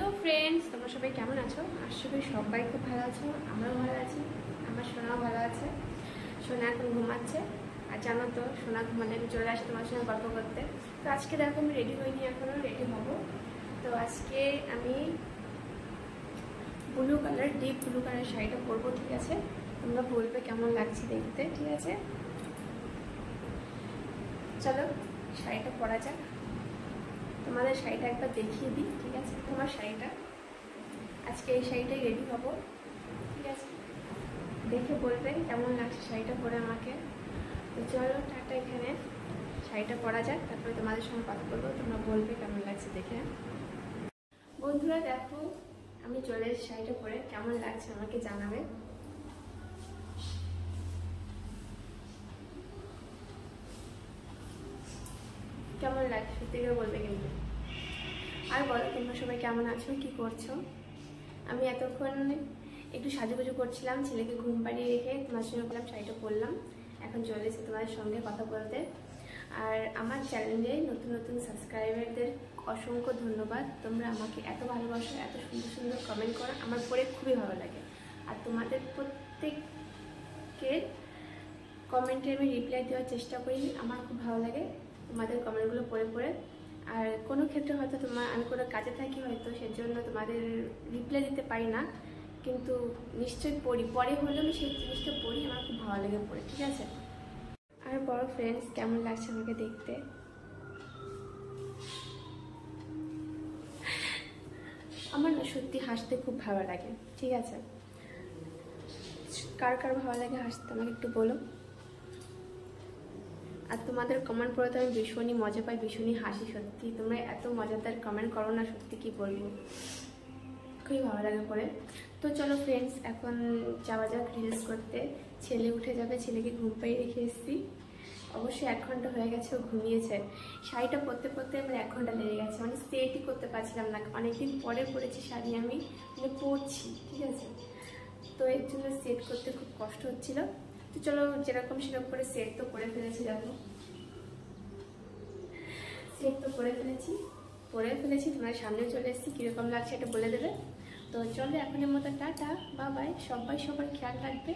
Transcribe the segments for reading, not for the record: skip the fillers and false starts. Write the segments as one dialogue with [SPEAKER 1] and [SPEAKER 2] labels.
[SPEAKER 1] Hello friends তোমরা সবাই কেমন আছো? আশা করি সবাই খুব ভালো আছো। আমরাও ভালো আছি। আমার সোনাও ভালো আছে। সোনা এখন ঘুমাচ্ছে। আর জানো তো সোনা ঘুমালে আমি চলে আসি তোমার সঙ্গে গল্প করতে। তো আজকে দেখো আমি রেডি হইনি, এখনো রেডি হব। তো আজকে আমি blue colour, deep blue colour শাড়িটা পরবো, ঠিক আছে? তোমরা বলবে কেমন লাগছে দেখতে, ঠিক আছে? চলো শাড়িটা পরা যাক। তোমাদের শাড়িটা একবার দেখিয়ে দিই, ঠিক আছে? তোমার শাড়িটা আজকে এই শাড়িটাই রেডি হব, ঠিক আছে? দেখে বলবে কেমন লাগছে শাড়িটা পরে আমাকে। তো চলো টাটা, এখানে শাড়িটা পরা যাক, তারপরে তোমাদের সঙ্গে কথা বলবো। তোমরা বলবে কেমন লাগছে দেখে। বন্ধুরা দেখো আমি চলে এসেছি শাড়িটা পরে, কেমন লাগছে আমাকে জানাবে। কেমন লাগছে সত্যি করে বলবে কিন্তু। আর বলো তোমরা সবাই কেমন আছো, কি করছো? আমি এতক্ষণ একটু সাজুগুজু করছিলাম, ছেলেকে ঘুম পাড়িয়ে রেখে তোমার সঙ্গে বললাম শাড়িটা পরলাম। এখন চলে এসেছি তোমাদের সঙ্গে কথা বলতে। আর আমার চ্যানেলে নতুন নতুন সাবস্ক্রাইবারদের অসংখ্য ধন্যবাদ। তোমরা আমাকে এত ভালোবাসো, এত সুন্দর সুন্দর কমেন্ট করো, আমার পড়ে খুবই ভালো লাগে। আর তোমাদের প্রত্যেকের কমেন্টে আমি রিপ্লাই দেওয়ার চেষ্টা করি, আমার খুব ভালো লাগে তোমাদের কমেন্টগুলো পড়ে পড়ে। আর কোনো ক্ষেত্রে হয়তো আমি কোনো কাজে থাকি, হয়তো সেজন্য তোমাদের রিপ্লাই দিতে পারি না, কিন্তু নিশ্চয়ই পড়ি, পরে হলেও আমি সেই জিনিসটা পড়ি, আমার খুব ভালো লাগে পড়ে, ঠিক আছে? আর বড় ফ্রেন্ডস কেমন লাগছে আমাকে দেখতে? আমার না সত্যি হাসতে খুব ভালো লাগে, ঠিক আছে? কার কার ভালো লাগে হাসতে আমাকে একটু বলো। আর তোমাদের কমেন্ট পড়ে তো আমি ভীষণই মজা পাই, ভীষণই হাসি। সত্যি তোমরা এত মজাদার কমেন্ট করো না, সত্যি কি বলবো, খুবই ভালো লাগে পড়ে। তো চলো ফ্রেন্ডস এখন যাওয়া যাক রিলস করতে। ছেলে উঠে যাবে, ছেলেকে ঘুম পাড়িয়ে রেখে এসেছি। অবশ্যই 1 ঘন্টা হয়ে গেছে, ও ঘুমিয়েছে। শাড়িটা পরতে পরতে আমার 1 ঘন্টা লেগে গেছে, মানে সেটই করতে পারছিলাম না। অনেকদিন পরে পরেছি শাড়ি, আমি মানে পরছি, ঠিক আছে? তো এর জন্য সেট করতে খুব কষ্ট হচ্ছিল। তো চলো যেরকম সেরকম করে সেট তো করে ফেলেছি। দেখো সেট তো করে ফেলেছি, তোমার সামনে চলে এসেছি। কীরকম লাগছে এটা বলে দেবে। তো চলো এখনের মতো টাটা, বাই। সবাই সবার খেয়াল রাখবে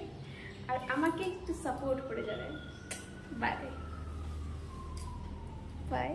[SPEAKER 1] আর আমাকে একটু সাপোর্ট করে যাবে। Bye bye.